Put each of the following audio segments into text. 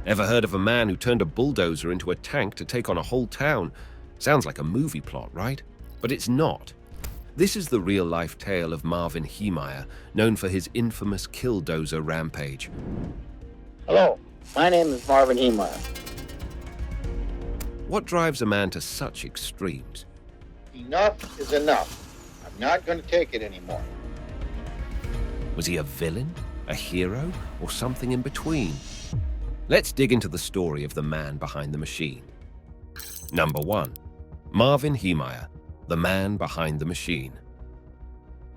Ever heard of a man who turned a bulldozer into a tank to take on a whole town? Sounds like a movie plot, right? But it's not. This is the real-life tale of Marvin Heemeyer, known for his infamous killdozer rampage. Hello, my name is Marvin Heemeyer. What drives a man to such extremes? Enough is enough. I'm not going to take it anymore. Was he a villain, a hero, or something in between? Let's dig into the story of the man behind the machine. Number 1. Marvin Heemeyer, the man behind the machine.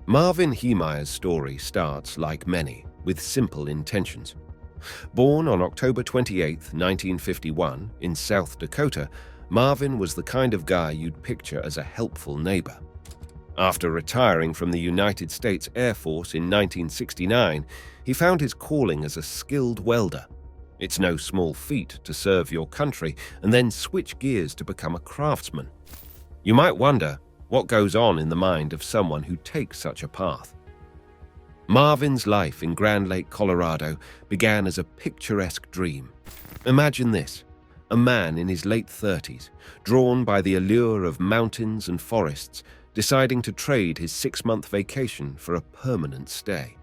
Marvin Heemeyer's story starts, like many, with simple intentions. Born on October 28, 1951, in South Dakota, Marvin was the kind of guy you'd picture as a helpful neighbor. After retiring from the United States Air Force in 1969, he found his calling as a skilled welder. It's no small feat to serve your country and then switch gears to become a craftsman. You might wonder what goes on in the mind of someone who takes such a path. Marvin's life in Grand Lake, Colorado began as a picturesque dream. Imagine this, a man in his late 30s, drawn by the allure of mountains and forests, deciding to trade his 6-month vacation for a permanent stay.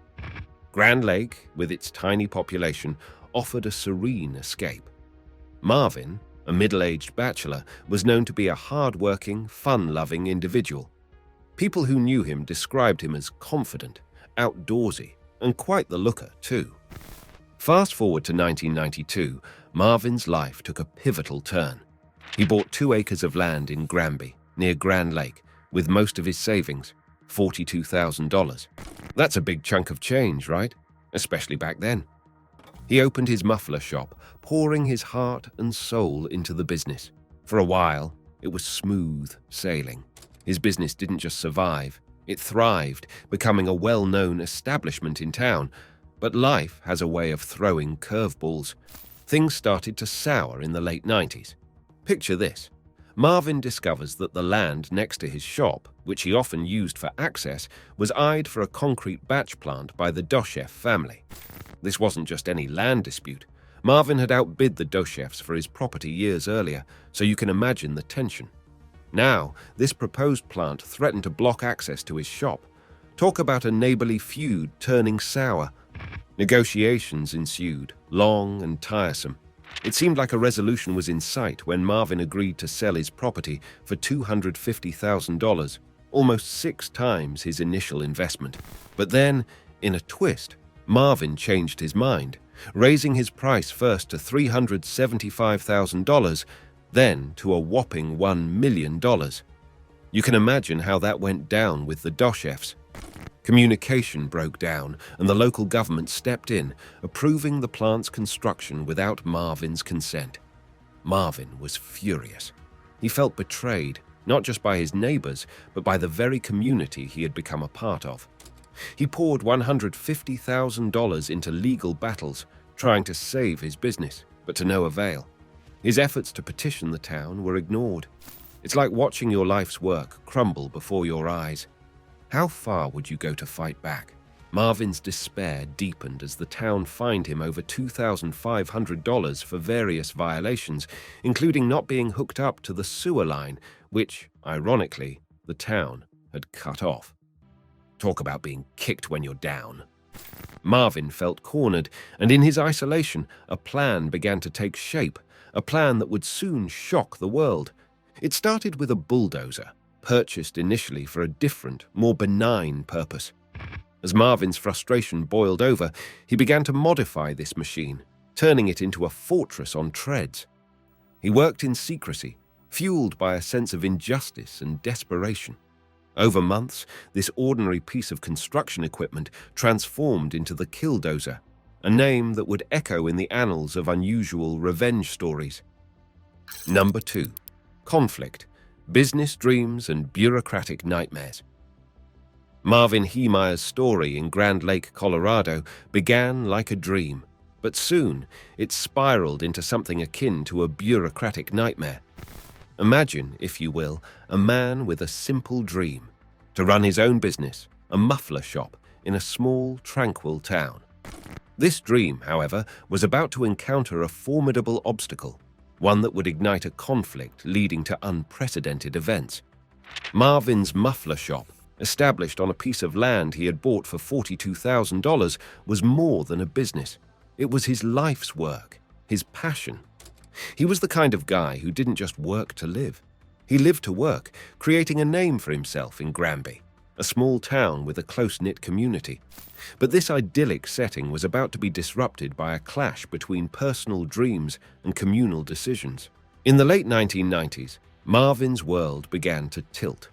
Grand Lake, with its tiny population, offered a serene escape. Marvin, a middle-aged bachelor, was known to be a hard-working, fun-loving individual. People who knew him described him as confident, outdoorsy, and quite the looker, too. Fast forward to 1992, Marvin's life took a pivotal turn. He bought 2 acres of land in Granby, near Grand Lake, with most of his savings, $42,000. That's a big chunk of change, right? Especially back then. He opened his muffler shop, pouring his heart and soul into the business. For a while, it was smooth sailing. His business didn't just survive, it thrived, becoming a well-known establishment in town. But life has a way of throwing curveballs. Things started to sour in the late 90s. Picture this. Marvin discovers that the land next to his shop, which he often used for access, was eyed for a concrete batch plant by the Dosheff family. This wasn't just any land dispute. Marvin had outbid the Dosheffs for his property years earlier, so you can imagine the tension. Now, this proposed plant threatened to block access to his shop. Talk about a neighborly feud turning sour. Negotiations ensued, long and tiresome. It seemed like a resolution was in sight when Marvin agreed to sell his property for $250,000, almost 6 times his initial investment. But then, in a twist, Marvin changed his mind, raising his price first to $375,000, then to a whopping $1 million. You can imagine how that went down with the Dosheffs. Communication broke down, and the local government stepped in, approving the plant's construction without Marvin's consent. Marvin was furious. He felt betrayed, not just by his neighbors, but by the very community he had become a part of. He poured $150,000 into legal battles, trying to save his business, but to no avail. His efforts to petition the town were ignored. It's like watching your life's work crumble before your eyes. How far would you go to fight back? Marvin's despair deepened as the town fined him over $2,500 for various violations, including not being hooked up to the sewer line, which, ironically, the town had cut off. Talk about being kicked when you're down. Marvin felt cornered, and in his isolation, a plan began to take shape, a plan that would soon shock the world. It started with a bulldozer, purchased initially for a different, more benign purpose. As Marvin's frustration boiled over, he began to modify this machine, turning it into a fortress on treads. He worked in secrecy, fueled by a sense of injustice and desperation. Over months, this ordinary piece of construction equipment transformed into the killdozer, a name that would echo in the annals of unusual revenge stories. Number 2. Conflict, business dreams, and bureaucratic nightmares. Marvin Heemeyer's story in Grand Lake, Colorado began like a dream, but soon it spiraled into something akin to a bureaucratic nightmare. Imagine, if you will, a man with a simple dream, to run his own business, a muffler shop, in a small, tranquil town. This dream, however, was about to encounter a formidable obstacle, one that would ignite a conflict leading to unprecedented events. Marvin's muffler shop, established on a piece of land he had bought for $42,000, was more than a business. It was his life's work, his passion. He was the kind of guy who didn't just work to live. He lived to work, creating a name for himself in Granby, a small town with a close-knit community. But this idyllic setting was about to be disrupted by a clash between personal dreams and communal decisions. In the late 1990s, Marvin's world began to tilt.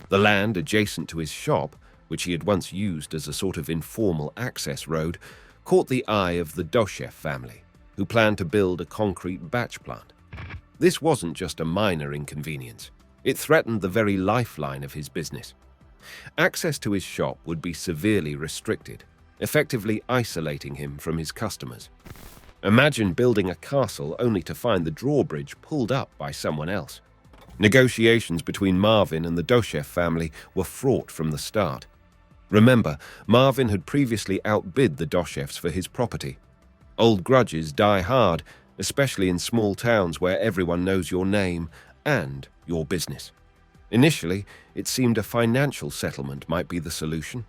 The land adjacent to his shop, which he had once used as a sort of informal access road, caught the eye of the Doshev family, who planned to build a concrete batch plant. This wasn't just a minor inconvenience. It threatened the very lifeline of his business. Access to his shop would be severely restricted, effectively isolating him from his customers. Imagine building a castle only to find the drawbridge pulled up by someone else. Negotiations between Marvin and the Doshev family were fraught from the start. Remember, Marvin had previously outbid the Doshevs for his property. Old grudges die hard, especially in small towns where everyone knows your name and your business. Initially, it seemed a financial settlement might be the solution.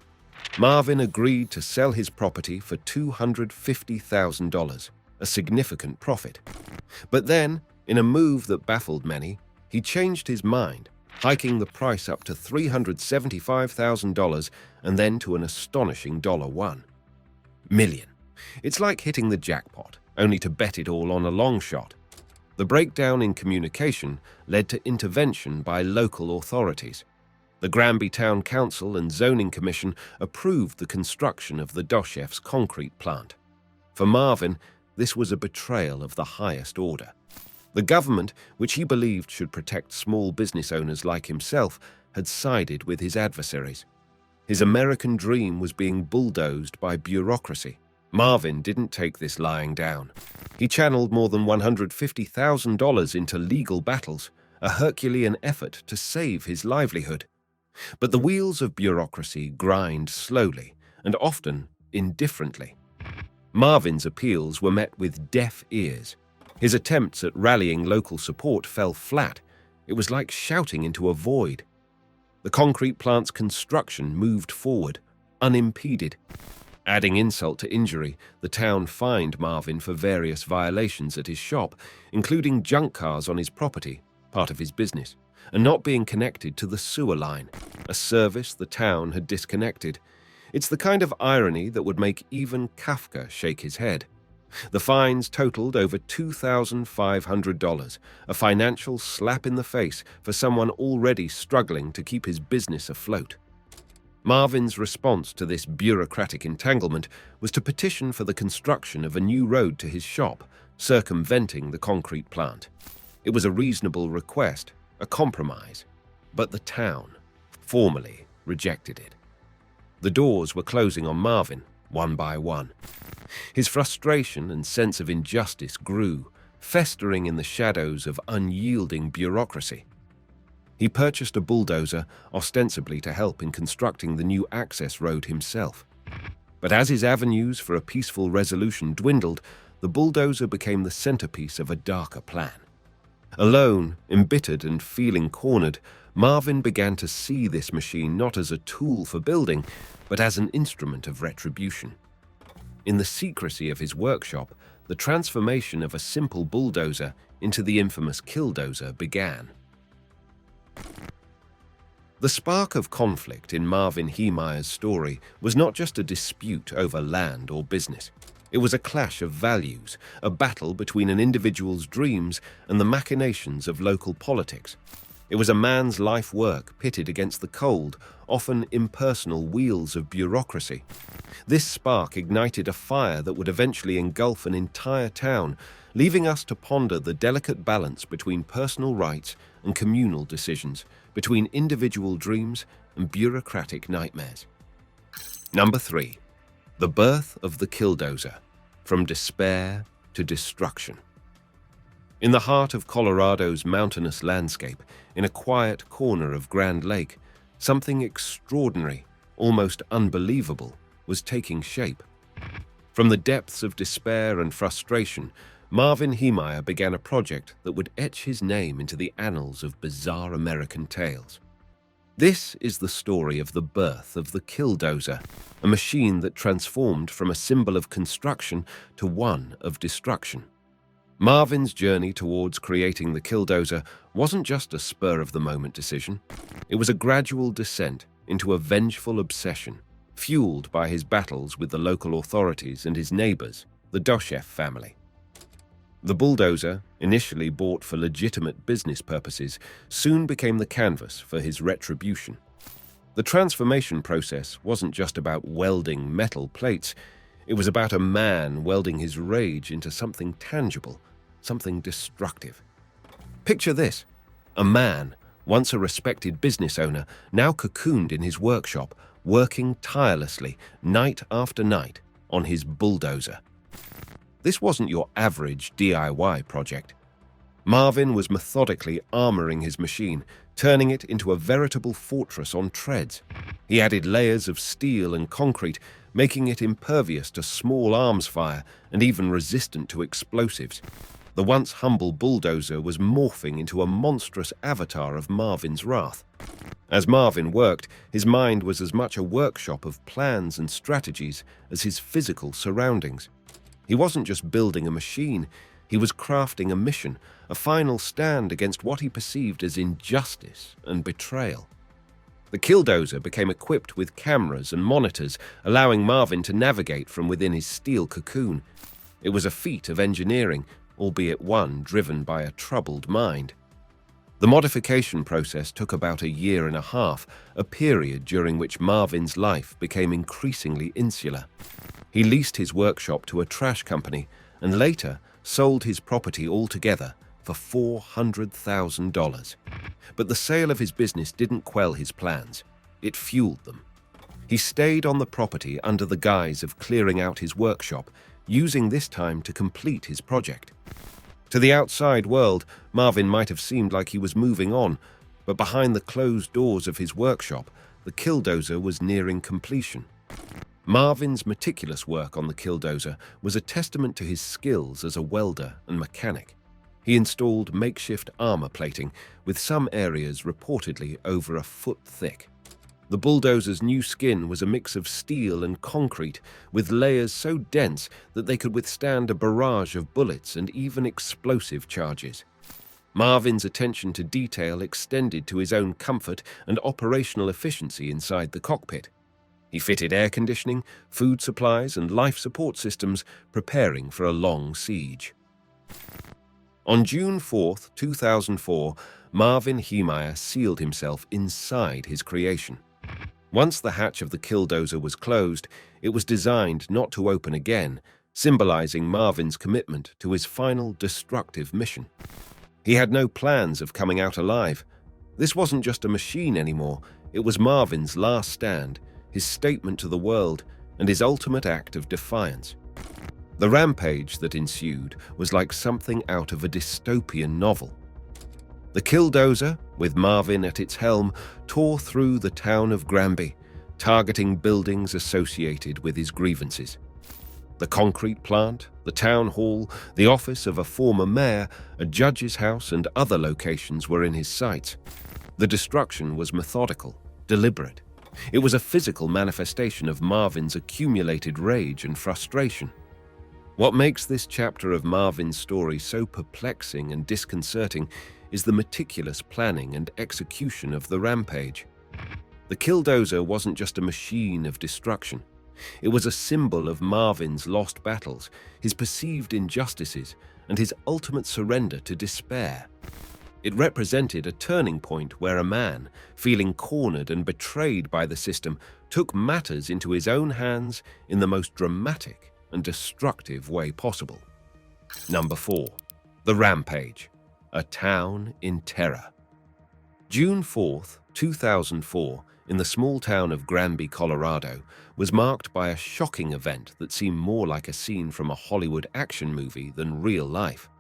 Marvin agreed to sell his property for $250,000, a significant profit. But then, in a move that baffled many, he changed his mind, hiking the price up to $375,000 and then to an astonishing $1 million. It's like hitting the jackpot, only to bet it all on a long shot. The breakdown in communication led to intervention by local authorities. The Granby Town Council and Zoning Commission approved the construction of the Doshev's concrete plant. For Marvin, this was a betrayal of the highest order. The government, which he believed should protect small business owners like himself, had sided with his adversaries. His American dream was being bulldozed by bureaucracy. Marvin didn't take this lying down. He channeled more than $150,000 into legal battles, a Herculean effort to save his livelihood. But the wheels of bureaucracy grind slowly and often indifferently. Marvin's appeals were met with deaf ears. His attempts at rallying local support fell flat. It was like shouting into a void. The concrete plant's construction moved forward, unimpeded. Adding insult to injury, the town fined Marvin for various violations at his shop, including junk cars on his property, part of his business, and not being connected to the sewer line, a service the town had disconnected. It's the kind of irony that would make even Kafka shake his head. The fines totaled over $2,500, a financial slap in the face for someone already struggling to keep his business afloat. Marvin's response to this bureaucratic entanglement was to petition for the construction of a new road to his shop, circumventing the concrete plant. It was a reasonable request, a compromise, but the town formally rejected it. The doors were closing on Marvin, one by one. His frustration and sense of injustice grew, festering in the shadows of unyielding bureaucracy. He purchased a bulldozer, ostensibly to help in constructing the new access road himself. But as his avenues for a peaceful resolution dwindled, the bulldozer became the centerpiece of a darker plan. Alone, embittered and feeling cornered, Marvin began to see this machine not as a tool for building, but as an instrument of retribution. In the secrecy of his workshop, the transformation of a simple bulldozer into the infamous killdozer began. The spark of conflict in Marvin Heemeyer's story was not just a dispute over land or business. It was a clash of values, a battle between an individual's dreams and the machinations of local politics. It was a man's life work pitted against the cold, often impersonal wheels of bureaucracy. This spark ignited a fire that would eventually engulf an entire town, leaving us to ponder the delicate balance between personal rights and communal decisions, between individual dreams and bureaucratic nightmares. Number 3. The birth of the killdozer, from despair to destruction. In the heart of Colorado's mountainous landscape, in a quiet corner of Grand Lake, something extraordinary, almost unbelievable, was taking shape. From the depths of despair and frustration, Marvin Heemeyer began a project that would etch his name into the annals of bizarre American tales. This is the story of the birth of the Killdozer, a machine that transformed from a symbol of construction to one of destruction. Marvin's journey towards creating the Killdozer wasn't just a spur-of-the-moment decision. It was a gradual descent into a vengeful obsession, fueled by his battles with the local authorities and his neighbors, the Doshev family. The bulldozer, initially bought for legitimate business purposes, soon became the canvas for his retribution. The transformation process wasn't just about welding metal plates. It was about a man welding his rage into something tangible, something destructive. Picture this: a man, once a respected business owner, now cocooned in his workshop, working tirelessly, night after night, on his bulldozer. This wasn't your average DIY project. Marvin was methodically armoring his machine, turning it into a veritable fortress on treads. He added layers of steel and concrete, making it impervious to small arms fire and even resistant to explosives. The once humble bulldozer was morphing into a monstrous avatar of Marvin's wrath. As Marvin worked, his mind was as much a workshop of plans and strategies as his physical surroundings. He wasn't just building a machine, he was crafting a mission, a final stand against what he perceived as injustice and betrayal. The Killdozer became equipped with cameras and monitors, allowing Marvin to navigate from within his steel cocoon. It was a feat of engineering, albeit one driven by a troubled mind. The modification process took about a year and a half, a period during which Marvin's life became increasingly insular. He leased his workshop to a trash company and later sold his property altogether for $400,000. But the sale of his business didn't quell his plans. It fueled them. He stayed on the property under the guise of clearing out his workshop, using this time to complete his project. To the outside world, Marvin might have seemed like he was moving on, but behind the closed doors of his workshop, the Killdozer was nearing completion. Marvin's meticulous work on the Killdozer was a testament to his skills as a welder and mechanic. He installed makeshift armor plating, with some areas reportedly over a foot thick. The bulldozer's new skin was a mix of steel and concrete, with layers so dense that they could withstand a barrage of bullets and even explosive charges. Marvin's attention to detail extended to his own comfort and operational efficiency inside the cockpit. He fitted air conditioning, food supplies, and life support systems, preparing for a long siege. On June 4, 2004, Marvin Heemeyer sealed himself inside his creation. Once the hatch of the Killdozer was closed, it was designed not to open again, symbolizing Marvin's commitment to his final destructive mission. He had no plans of coming out alive. This wasn't just a machine anymore, it was Marvin's last stand, his statement to the world, and his ultimate act of defiance. The rampage that ensued was like something out of a dystopian novel. The Killdozer, with Marvin at its helm, tore through the town of Granby, targeting buildings associated with his grievances. The concrete plant, the town hall, the office of a former mayor, a judge's house, and other locations were in his sights. The destruction was methodical, deliberate. It was a physical manifestation of Marvin's accumulated rage and frustration. What makes this chapter of Marvin's story so perplexing and disconcerting is the meticulous planning and execution of the rampage. The Killdozer wasn't just a machine of destruction. It was a symbol of Marvin's lost battles, his perceived injustices, and his ultimate surrender to despair. It represented a turning point where a man, feeling cornered and betrayed by the system, took matters into his own hands in the most dramatic and destructive way possible. Number 4. The Rampage. A Town in Terror. June 4, 2004, in the small town of Granby, Colorado, was marked by a shocking event that seemed more like a scene from a Hollywood action movie than real life.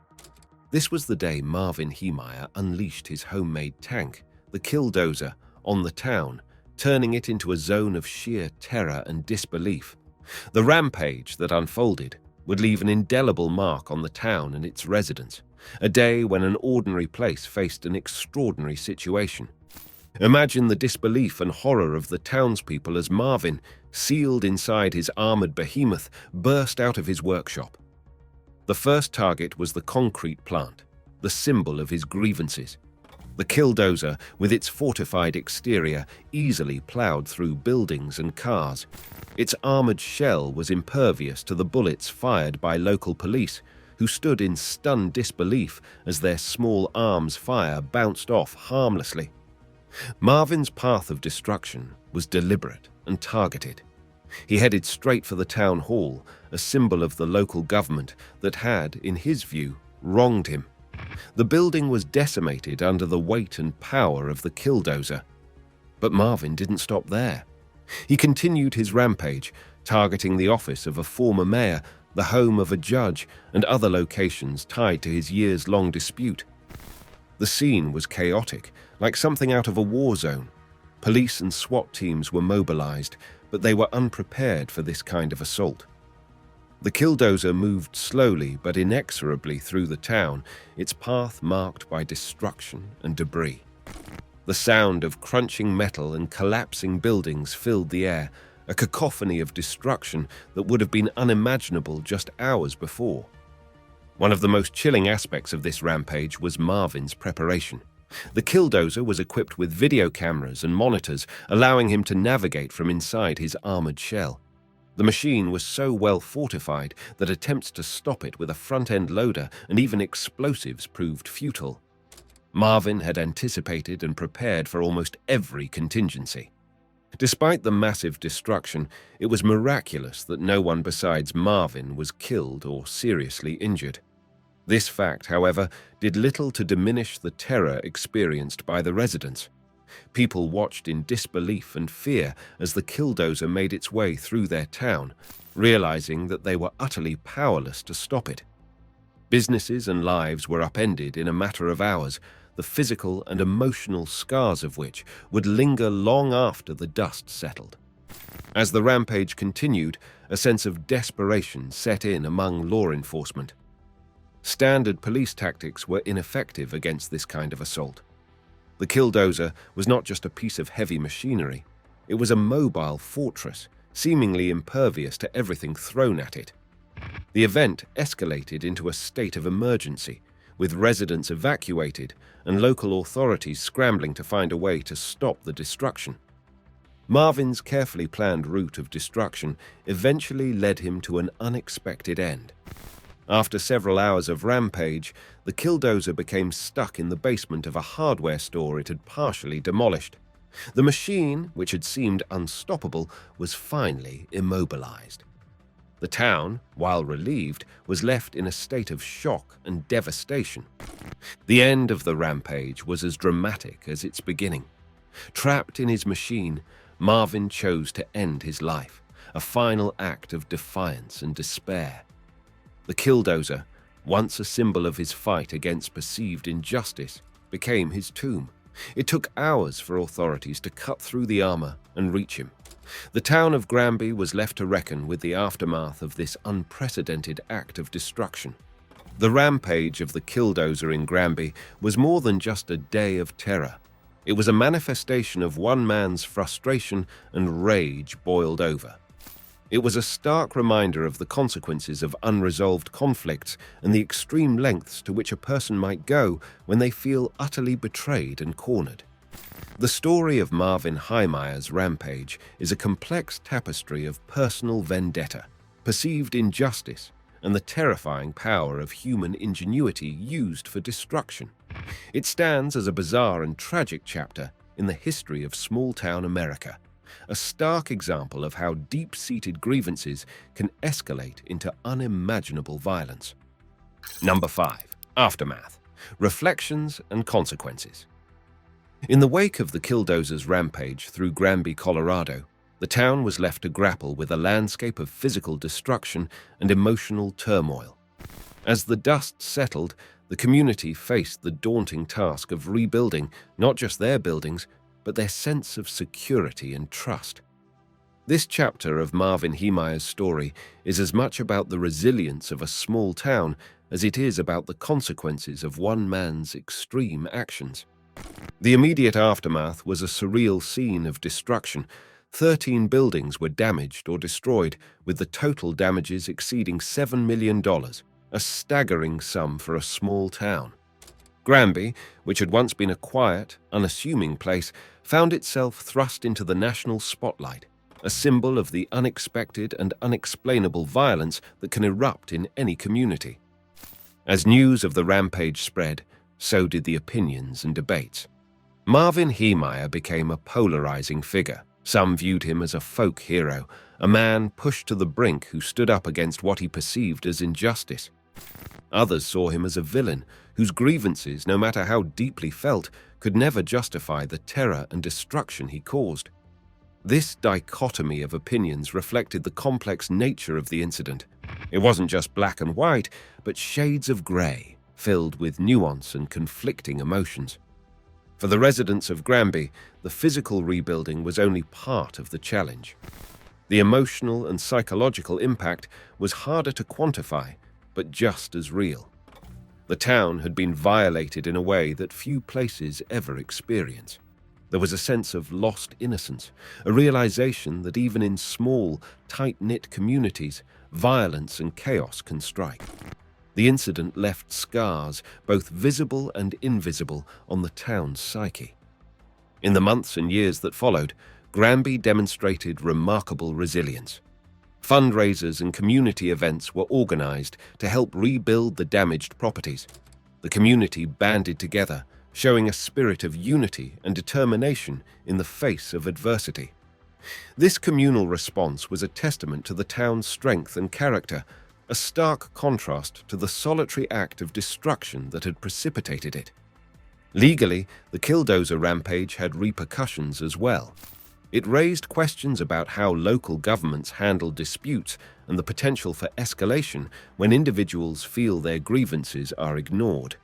This was the day Marvin Heemeyer unleashed his homemade tank, the Killdozer, on the town, turning it into a zone of sheer terror and disbelief. The rampage that unfolded would leave an indelible mark on the town and its residents, a day when an ordinary place faced an extraordinary situation. Imagine the disbelief and horror of the townspeople as Marvin, sealed inside his armored behemoth, burst out of his workshop. The first target was the concrete plant, the symbol of his grievances. The killdozer, with its fortified exterior, easily plowed through buildings and cars. Its armored shell was impervious to the bullets fired by local police, who stood in stunned disbelief as their small arms fire bounced off harmlessly. Marvin's path of destruction was deliberate and targeted. He headed straight for the town hall, a symbol of the local government that had, in his view, wronged him. The building was decimated under the weight and power of the killdozer. But Marvin didn't stop there. He continued his rampage, targeting the office of a former mayor, the home of a judge, and other locations tied to his years-long dispute. The scene was chaotic, like something out of a war zone. Police and SWAT teams were mobilized, but they were unprepared for this kind of assault. The killdozer moved slowly but inexorably through the town, its path marked by destruction and debris. The sound of crunching metal and collapsing buildings filled the air, a cacophony of destruction that would have been unimaginable just hours before. One of the most chilling aspects of this rampage was Marvin's preparation. The killdozer was equipped with video cameras and monitors, allowing him to navigate from inside his armored shell. The machine was so well fortified that attempts to stop it with a front-end loader and even explosives proved futile. Marvin had anticipated and prepared for almost every contingency. Despite the massive destruction, it was miraculous that no one besides Marvin was killed or seriously injured. This fact, however, did little to diminish the terror experienced by the residents. People watched in disbelief and fear as the killdozer made its way through their town, realizing that they were utterly powerless to stop it. Businesses and lives were upended in a matter of hours, the physical and emotional scars of which would linger long after the dust settled. As the rampage continued, a sense of desperation set in among law enforcement. Standard police tactics were ineffective against this kind of assault. The killdozer was not just a piece of heavy machinery. It was a mobile fortress, seemingly impervious to everything thrown at it. The event escalated into a state of emergency, with residents evacuated and local authorities scrambling to find a way to stop the destruction. Marvin's carefully planned route of destruction eventually led him to an unexpected end. After several hours of rampage, the killdozer became stuck in the basement of a hardware store it had partially demolished. The machine, which had seemed unstoppable, was finally immobilized. The town, while relieved, was left in a state of shock and devastation. The end of the rampage was as dramatic as its beginning. Trapped in his machine, Marvin chose to end his life, a final act of defiance and despair. The killdozer, once a symbol of his fight against perceived injustice, became his tomb. It took hours for authorities to cut through the armor and reach him. The town of Granby was left to reckon with the aftermath of this unprecedented act of destruction. The rampage of the killdozer in Granby was more than just a day of terror. It was a manifestation of one man's frustration and rage boiled over. It was a stark reminder of the consequences of unresolved conflicts and the extreme lengths to which a person might go when they feel utterly betrayed and cornered. The story of Marvin Heemeyer's rampage is a complex tapestry of personal vendetta, perceived injustice, and the terrifying power of human ingenuity used for destruction. It stands as a bizarre and tragic chapter in the history of small-town America, a stark example of how deep-seated grievances can escalate into unimaginable violence. Number 5. Aftermath. Reflections and consequences. In the wake of the killdozer's rampage through Granby, Colorado, the town was left to grapple with a landscape of physical destruction and emotional turmoil. As the dust settled, the community faced the daunting task of rebuilding not just their buildings, but their sense of security and trust. This chapter of Marvin Heemeyer's story is as much about the resilience of a small town as it is about the consequences of one man's extreme actions. The immediate aftermath was a surreal scene of destruction. 13 buildings were damaged or destroyed, with the total damages exceeding $7 million, a staggering sum for a small town. Granby, which had once been a quiet, unassuming place, found itself thrust into the national spotlight, a symbol of the unexpected and unexplainable violence that can erupt in any community. As news of the rampage spread, so did the opinions and debates. Marvin Heemeyer became a polarizing figure. Some viewed him as a folk hero, a man pushed to the brink who stood up against what he perceived as injustice. Others saw him as a villain whose grievances, no matter how deeply felt, could never justify the terror and destruction he caused. This dichotomy of opinions reflected the complex nature of the incident. It wasn't just black and white, but shades of grey, filled with nuance and conflicting emotions. For the residents of Granby, the physical rebuilding was only part of the challenge. The emotional and psychological impact was harder to quantify, but just as real. The town had been violated in a way that few places ever experience. There was a sense of lost innocence, a realization that even in small, tight-knit communities, violence and chaos can strike. The incident left scars, both visible and invisible, on the town's psyche. In the months and years that followed, Granby demonstrated remarkable resilience. Fundraisers and community events were organized to help rebuild the damaged properties. The community banded together, showing a spirit of unity and determination in the face of adversity. This communal response was a testament to the town's strength and character, a stark contrast to the solitary act of destruction that had precipitated it. Legally, the Killdozer rampage had repercussions as well. It raised questions about how local governments handle disputes and the potential for escalation when individuals feel their grievances are ignored.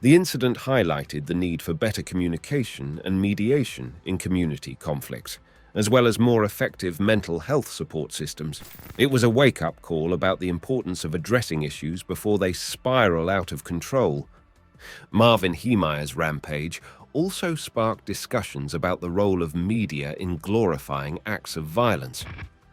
The incident highlighted the need for better communication and mediation in community conflicts, as well as more effective mental health support systems. It was a wake-up call about the importance of addressing issues before they spiral out of control. Marvin Heemeyer's rampage also sparked discussions about the role of media in glorifying acts of violence.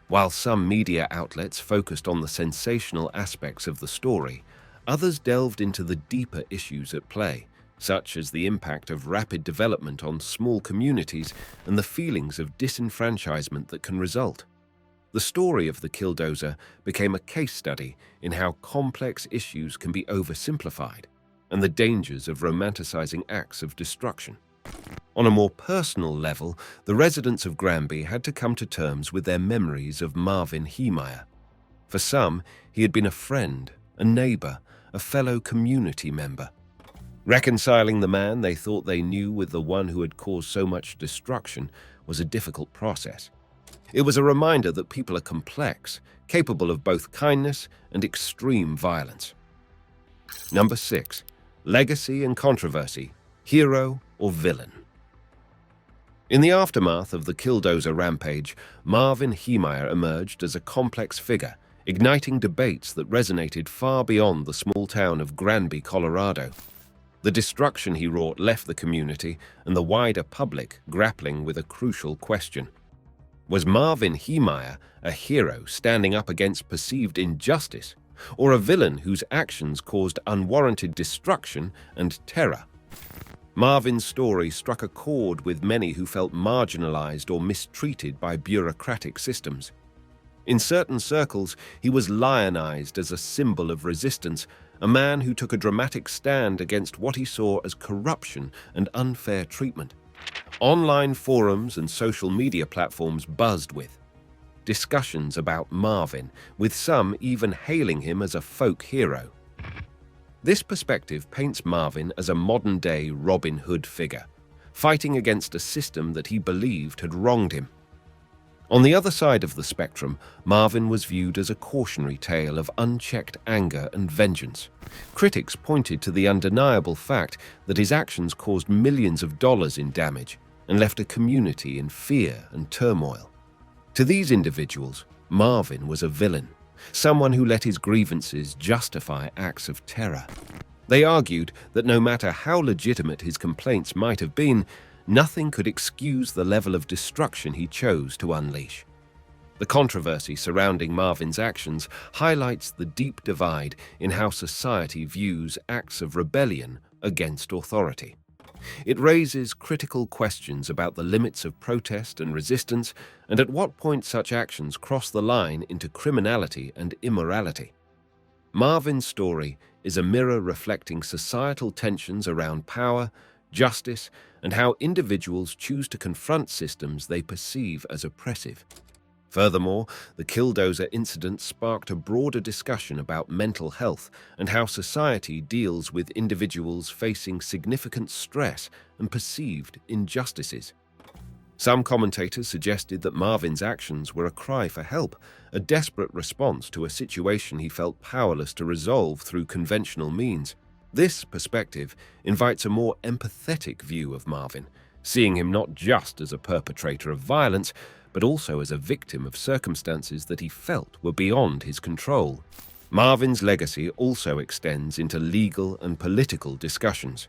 While some media outlets focused on the sensational aspects of the story, others delved into the deeper issues at play, such as the impact of rapid development on small communities and the feelings of disenfranchisement that can result. The story of the Killdozer became a case study in how complex issues can be oversimplified and the dangers of romanticizing acts of destruction. On a more personal level, the residents of Granby had to come to terms with their memories of Marvin Heemeyer. For some, he had been a friend, a neighbor, a fellow community member. Reconciling the man they thought they knew with the one who had caused so much destruction was a difficult process. It was a reminder that people are complex, capable of both kindness and extreme violence. Number 6. Legacy and controversy, hero or villain. In the aftermath of the Killdozer rampage, Marvin Heemeyer emerged as a complex figure, igniting debates that resonated far beyond the small town of Granby, Colorado. The destruction he wrought left the community and the wider public grappling with a crucial question. Was Marvin Heemeyer a hero standing up against perceived injustice, or a villain whose actions caused unwarranted destruction and terror? Marvin's story struck a chord with many who felt marginalized or mistreated by bureaucratic systems. In certain circles, he was lionized as a symbol of resistance, a man who took a dramatic stand against what he saw as corruption and unfair treatment. Online forums and social media platforms buzzed with discussions about Marvin, with some even hailing him as a folk hero. This perspective paints Marvin as a modern-day Robin Hood figure, fighting against a system that he believed had wronged him. On the other side of the spectrum, Marvin was viewed as a cautionary tale of unchecked anger and vengeance. Critics pointed to the undeniable fact that his actions caused millions of dollars in damage and left a community in fear and turmoil. To these individuals, Marvin was a villain, someone who let his grievances justify acts of terror. They argued that no matter how legitimate his complaints might have been, nothing could excuse the level of destruction he chose to unleash. The controversy surrounding Marvin's actions highlights the deep divide in how society views acts of rebellion against authority. It raises critical questions about the limits of protest and resistance, and at what point such actions cross the line into criminality and immorality. Marvin's story is a mirror reflecting societal tensions around power, justice, and how individuals choose to confront systems they perceive as oppressive. Furthermore, the Killdozer incident sparked a broader discussion about mental health and how society deals with individuals facing significant stress and perceived injustices. Some commentators suggested that Marvin's actions were a cry for help, a desperate response to a situation he felt powerless to resolve through conventional means. This perspective invites a more empathetic view of Marvin, seeing him not just as a perpetrator of violence, but also as a victim of circumstances that he felt were beyond his control. Marvin's legacy also extends into legal and political discussions.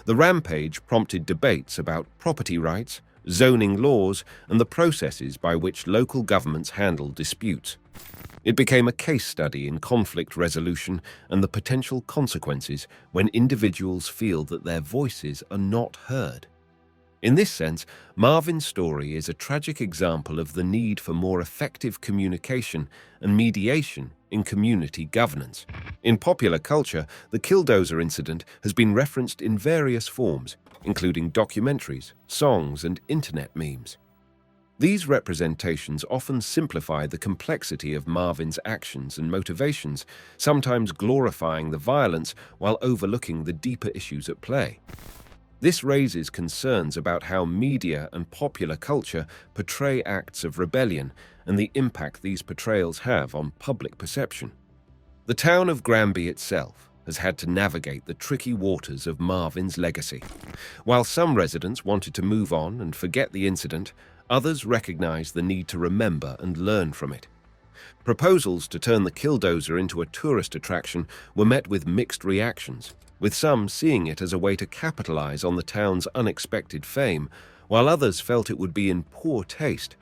The rampage prompted debates about property rights, zoning laws, and the processes by which local governments handle disputes. It became a case study in conflict resolution and the potential consequences when individuals feel that their voices are not heard. In this sense, Marvin's story is a tragic example of the need for more effective communication and mediation in community governance. In popular culture, the Killdozer incident has been referenced in various forms, including documentaries, songs, and internet memes. These representations often simplify the complexity of Marvin's actions and motivations, sometimes glorifying the violence while overlooking the deeper issues at play. This raises concerns about how media and popular culture portray acts of rebellion and the impact these portrayals have on public perception. The town of Granby itself has had to navigate the tricky waters of Marvin's legacy. While some residents wanted to move on and forget the incident, others recognized the need to remember and learn from it. Proposals to turn the Killdozer into a tourist attraction were met with mixed reactions, with some seeing it as a way to capitalize on the town's unexpected fame, while others felt it would be in poor taste